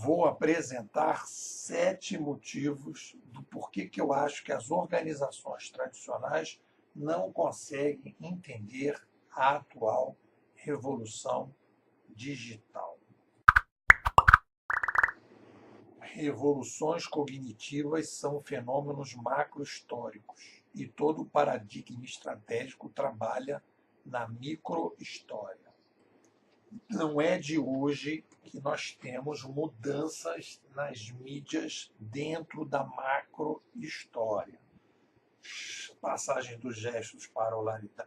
Vou apresentar 7 motivos do porquê que eu acho que as organizações tradicionais não conseguem entender a atual revolução digital. Revoluções cognitivas são fenômenos macrohistóricos e todo o paradigma estratégico trabalha na microhistória. Não é de hoje que nós temos mudanças nas mídias dentro da macrohistória. Passagem dos gestos para a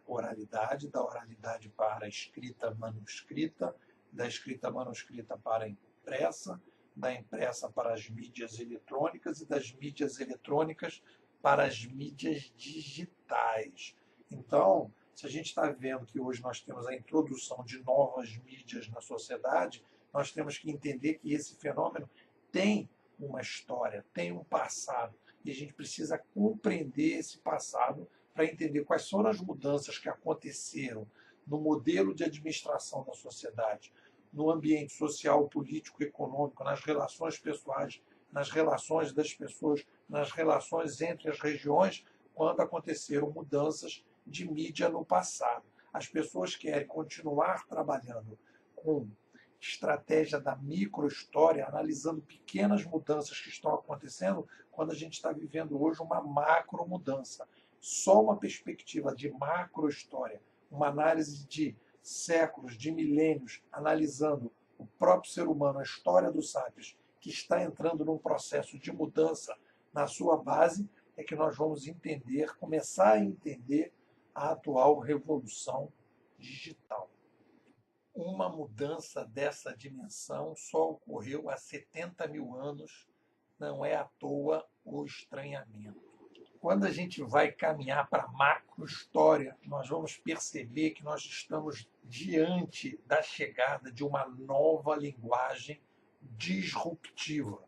oralidade, da oralidade para a escrita manuscrita, da escrita manuscrita para a impressa, da impressa para as mídias eletrônicas e das mídias eletrônicas para as mídias digitais. Então, se a gente está vendo que hoje nós temos a introdução de novas mídias na sociedade, nós temos que entender que esse fenômeno tem uma história, tem um passado, e a gente precisa compreender esse passado para entender quais foram as mudanças que aconteceram no modelo de administração da sociedade, no ambiente social, político, econômico, nas relações pessoais, nas relações das pessoas, nas relações entre as regiões, quando aconteceram mudanças de mídia no passado. As pessoas querem continuar trabalhando com estratégia da microhistória, analisando pequenas mudanças que estão acontecendo, quando a gente está vivendo hoje uma macro mudança. Só uma perspectiva de macrohistória, uma análise de séculos, de milênios, analisando o próprio ser humano, a história dos sapiens, que está entrando num processo de mudança na sua base, é que nós vamos entender, começar a entender a atual revolução digital. Uma mudança dessa dimensão só ocorreu há 70 mil anos, não é à toa o estranhamento. Quando a gente vai caminhar para a macrohistória, nós vamos perceber que nós estamos diante da chegada de uma nova linguagem disruptiva,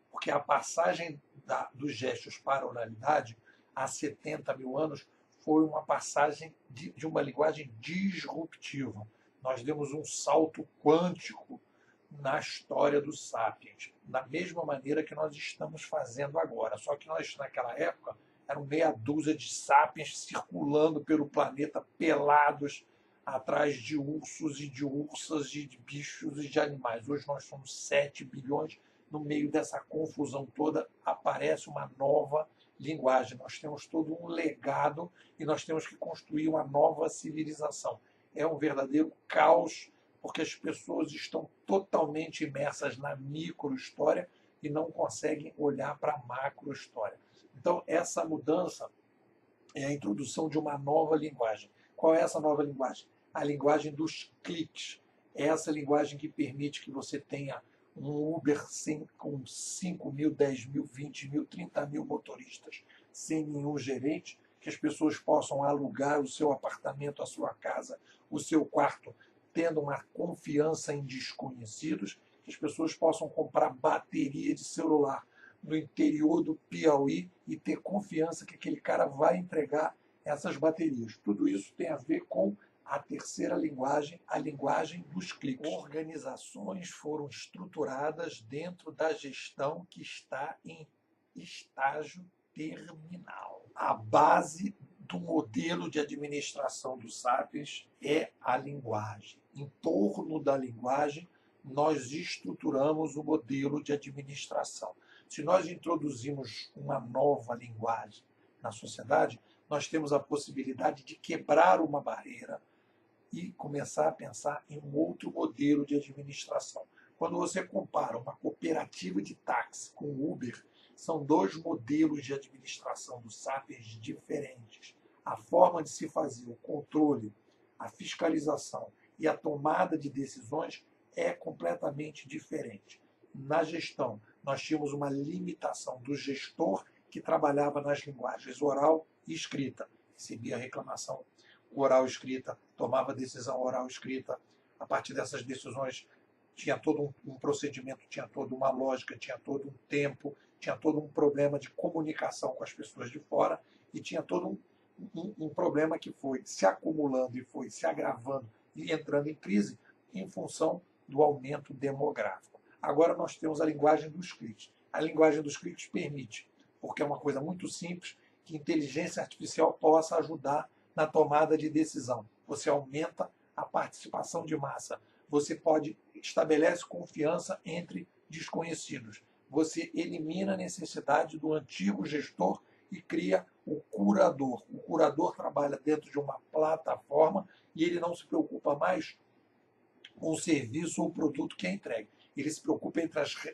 porque a passagem dos gestos para a oralidade há 70 mil anos foi uma passagem de uma linguagem disruptiva. Nós demos um salto quântico na história dos sapiens, da mesma maneira que nós estamos fazendo agora. Só que nós, naquela época, eram meia dúzia de sapiens circulando pelo planeta pelados atrás de ursos e de ursas e de bichos e de animais. Hoje nós somos 7 bilhões. No meio dessa confusão toda aparece uma nova linguagem. Nós temos todo um legado e nós temos que construir uma nova civilização. É um verdadeiro caos, porque as pessoas estão totalmente imersas na microhistória e não conseguem olhar para a macrohistória. Então, essa mudança é a introdução de uma nova linguagem. Qual é essa nova linguagem? A linguagem dos cliques. É essa linguagem que permite que você tenha um Uber com 5 mil, 10 mil, 20 mil, 30 mil motoristas, sem nenhum gerente, que as pessoas possam alugar o seu apartamento, a sua casa, o seu quarto, tendo uma confiança em desconhecidos, que as pessoas possam comprar bateria de celular no interior do Piauí e ter confiança que aquele cara vai entregar essas baterias. Tudo isso tem a ver com a terceira linguagem, a linguagem dos cliques. Organizações foram estruturadas dentro da gestão que está em estágio terminal. A base do modelo de administração dos sapiens é a linguagem. Em torno da linguagem, nós estruturamos o modelo de administração. Se nós introduzimos uma nova linguagem na sociedade, nós temos a possibilidade de quebrar uma barreira e começar a pensar em um outro modelo de administração. Quando você compara uma cooperativa de táxi com o Uber, são dois modelos de administração dos sapiens diferentes. A forma de se fazer o controle, a fiscalização e a tomada de decisões é completamente diferente. Na gestão, nós tínhamos uma limitação do gestor que trabalhava nas linguagens oral e escrita. Recebia reclamação oral e escrita, tomava decisão oral e escrita. A partir dessas decisões, tinha todo um procedimento, tinha toda uma lógica, tinha todo um tempo, tinha todo um problema de comunicação com as pessoas de fora e tinha todo um problema que foi se acumulando e foi se agravando e entrando em crise em função do aumento demográfico. Agora nós temos a linguagem dos cliques. A linguagem dos cliques permite, porque é uma coisa muito simples, que inteligência artificial possa ajudar na tomada de decisão. Você aumenta a participação de massa. Você estabelece confiança entre desconhecidos. Você elimina a necessidade do antigo gestor e cria o curador. O curador trabalha dentro de uma plataforma e ele não se preocupa mais com o serviço ou produto que é entregue. Ele se preocupa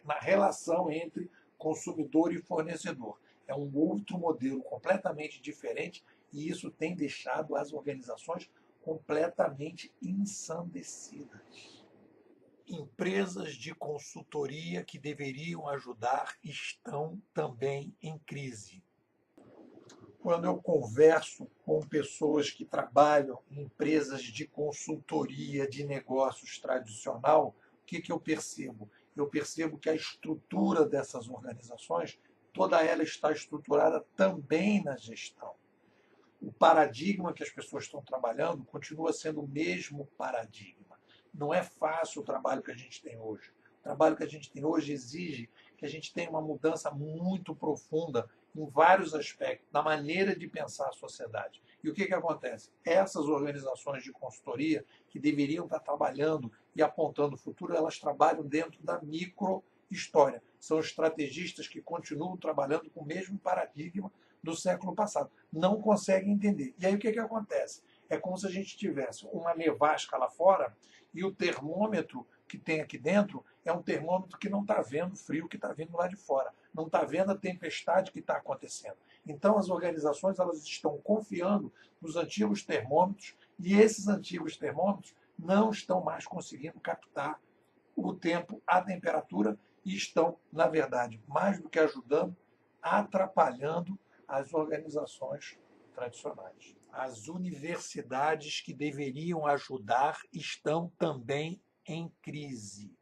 na relação entre consumidor e fornecedor. É um outro modelo completamente diferente e isso tem deixado as organizações completamente ensandecidas. Empresas de consultoria que deveriam ajudar estão também em crise. Quando eu converso com pessoas que trabalham em empresas de consultoria de negócios tradicional, o que eu percebo? Eu percebo que a estrutura dessas organizações, toda ela está estruturada também na gestão. O paradigma que as pessoas estão trabalhando continua sendo o mesmo paradigma. Não é fácil o trabalho que a gente tem hoje. O trabalho que a gente tem hoje exige que a gente tenha uma mudança muito profunda em vários aspectos, na maneira de pensar a sociedade. E o que acontece? Essas organizações de consultoria que deveriam estar trabalhando e apontando o futuro, elas trabalham dentro da micro-história. São estrategistas que continuam trabalhando com o mesmo paradigma do século passado. Não conseguem entender. E aí o que acontece? É como se a gente tivesse uma nevasca lá fora e o termômetro que tem aqui dentro é um termômetro que não está vendo o frio que está vindo lá de fora, não está vendo a tempestade que está acontecendo. Então as organizações elas estão confiando nos antigos termômetros e esses antigos termômetros não estão mais conseguindo captar o tempo, a temperatura e estão, na verdade, mais do que ajudando, atrapalhando as organizações tradicionais. As universidades que deveriam ajudar estão também em crise.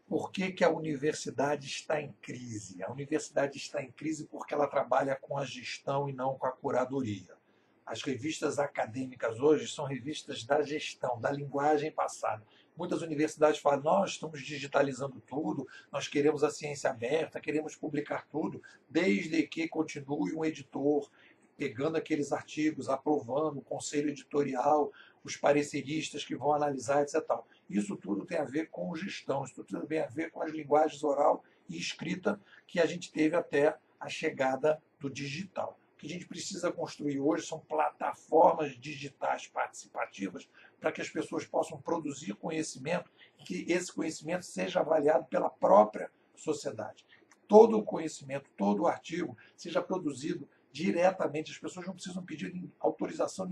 Por que a universidade está em crise? A universidade está em crise porque ela trabalha com a gestão e não com a curadoria. As revistas acadêmicas hoje são revistas da gestão, da linguagem passada. Muitas universidades falam, nós estamos digitalizando tudo, nós queremos a ciência aberta, queremos publicar tudo, desde que continue um editor pegando aqueles artigos, aprovando o conselho editorial, os pareceristas que vão analisar, etc. Isso tudo tem a ver com gestão, isso tudo tem a ver com as linguagens oral e escrita que a gente teve até a chegada do digital. O que a gente precisa construir hoje são plataformas digitais participativas para que as pessoas possam produzir conhecimento e que esse conhecimento seja avaliado pela própria sociedade. Todo o conhecimento, todo o artigo seja produzido diretamente, as pessoas não precisam pedir autorização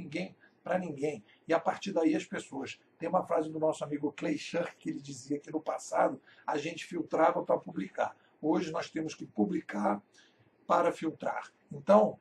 para ninguém. E a partir daí as pessoas... Tem uma frase do nosso amigo Clay Shirk que ele dizia que no passado a gente filtrava para publicar. Hoje nós temos que publicar para filtrar. Então,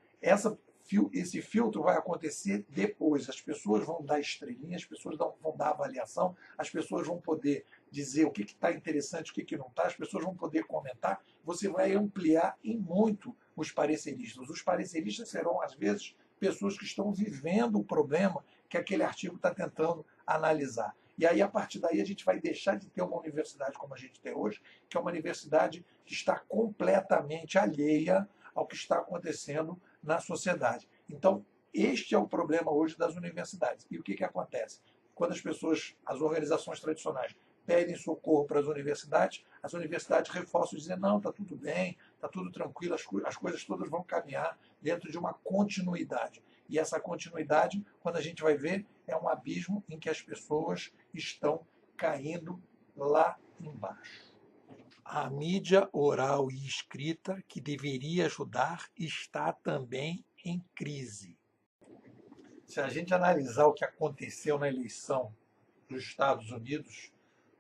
esse filtro vai acontecer depois. As pessoas vão dar estrelinhas, as pessoas vão dar avaliação, as pessoas vão poder dizer o que está interessante, o que não está, as pessoas vão poder comentar. Você vai ampliar em muito os pareceristas. Os pareceristas serão, às vezes, pessoas que estão vivendo o problema que aquele artigo está tentando analisar. E aí, a partir daí, a gente vai deixar de ter uma universidade como a gente tem hoje, que é uma universidade que está completamente alheia ao que está acontecendo na sociedade. Então, este é o problema hoje das universidades. E o que acontece? Quando as organizações tradicionais pedem socorro para as universidades reforçam dizendo, não, está tudo bem, está tudo tranquilo, as coisas todas vão caminhar dentro de uma continuidade. E essa continuidade, quando a gente vai ver, é um abismo em que as pessoas estão caindo lá embaixo. A mídia oral e escrita, que deveria ajudar, está também em crise. Se a gente analisar o que aconteceu na eleição dos Estados Unidos,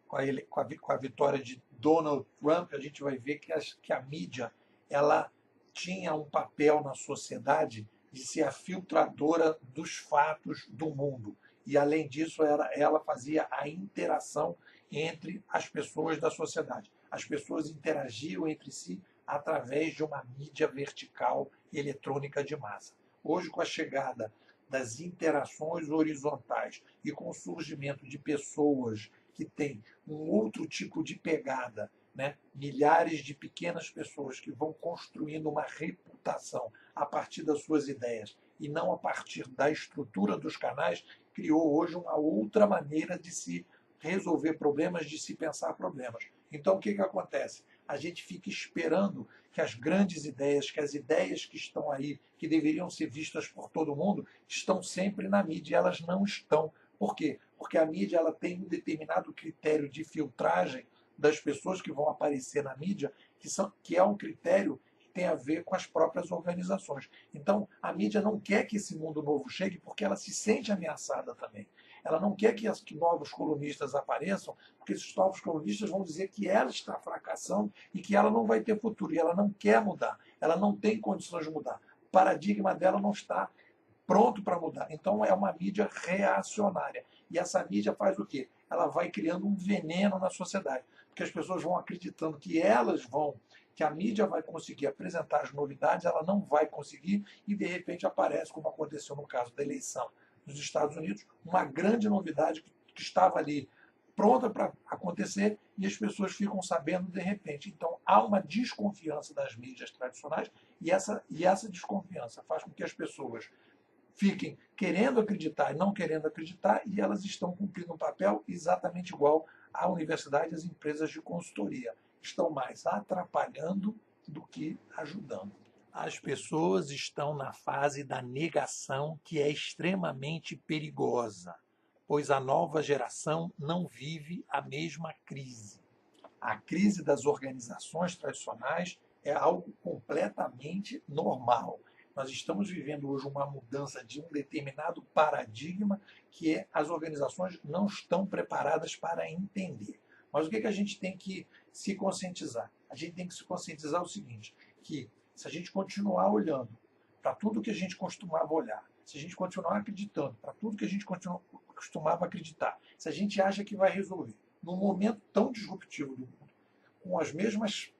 com a vitória de Donald Trump, a gente vai ver que a mídia ela tinha um papel na sociedade de ser a filtradora dos fatos do mundo. E, além disso, ela fazia a interação entre as pessoas da sociedade. As pessoas interagiam entre si através de uma mídia vertical eletrônica de massa. Hoje, com a chegada das interações horizontais e com o surgimento de pessoas que tem um outro tipo de pegada, né? Milhares de pequenas pessoas que vão construindo uma reputação a partir das suas ideias e não a partir da estrutura dos canais, criou hoje uma outra maneira de se resolver problemas, de se pensar problemas. Então, o que acontece? A gente fica esperando que as grandes ideias, que as ideias que estão aí, que deveriam ser vistas por todo mundo, estão sempre na mídia e elas não estão. Por quê? Porque a mídia ela tem um determinado critério de filtragem das pessoas que vão aparecer na mídia, que é um critério que tem a ver com as próprias organizações. Então, a mídia não quer que esse mundo novo chegue porque ela se sente ameaçada também. Ela não quer que novos colunistas apareçam, porque esses novos colunistas vão dizer que ela está fracassando e que ela não vai ter futuro. E ela não quer mudar, ela não tem condições de mudar. O paradigma dela não está pronto para mudar. Então é uma mídia reacionária. E essa mídia faz o quê? Ela vai criando um veneno na sociedade. Porque as pessoas vão acreditando que a mídia vai conseguir apresentar as novidades, ela não vai conseguir, e de repente aparece, como aconteceu no caso da eleição nos Estados Unidos, uma grande novidade que estava ali pronta para acontecer e as pessoas ficam sabendo de repente. Então há uma desconfiança das mídias tradicionais e essa desconfiança faz com que as pessoas fiquem querendo acreditar e não querendo acreditar, e elas estão cumprindo um papel exatamente igual à universidade e às empresas de consultoria. Estão mais atrapalhando do que ajudando. As pessoas estão na fase da negação, que é extremamente perigosa, pois a nova geração não vive a mesma crise. A crise das organizações tradicionais é algo completamente normal. Nós estamos vivendo hoje uma mudança de um determinado paradigma que as organizações não estão preparadas para entender. Mas o que a gente tem que se conscientizar? A gente tem que se conscientizar o seguinte, que se a gente continuar olhando para tudo que a gente costumava olhar, se a gente continuar acreditando para tudo que a gente costumava acreditar, se a gente acha que vai resolver, num momento tão disruptivo do mundo, com as mesmas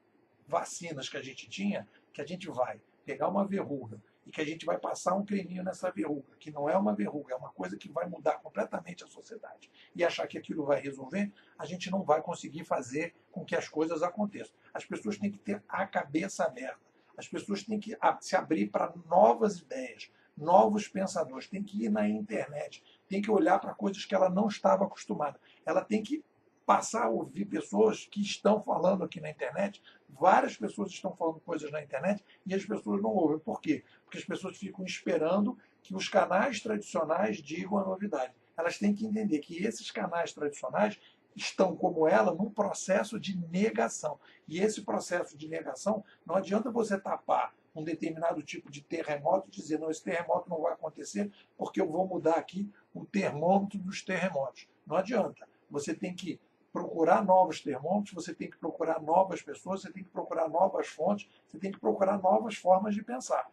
vacinas que a gente tinha, que a gente vai pegar uma verruga e que a gente vai passar um creminho nessa verruga, que não é uma verruga, é uma coisa que vai mudar completamente a sociedade, e achar que aquilo vai resolver, a gente não vai conseguir fazer com que as coisas aconteçam. As pessoas têm que ter a cabeça aberta, as pessoas têm que se abrir para novas ideias, novos pensadores, tem que ir na internet, tem que olhar para coisas que ela não estava acostumada, ela tem que passar a ouvir pessoas que estão falando aqui na internet. Várias pessoas estão falando coisas na internet e as pessoas não ouvem. Por quê? Porque as pessoas ficam esperando que os canais tradicionais digam a novidade. Elas têm que entender que esses canais tradicionais estão, como ela, num processo de negação. E esse processo de negação, não adianta você tapar um determinado tipo de terremoto e dizer, não, esse terremoto não vai acontecer porque eu vou mudar aqui o termômetro dos terremotos. Não adianta. Você tem que procurar novos termômetros, você tem que procurar novas pessoas, você tem que procurar novas fontes, você tem que procurar novas formas de pensar.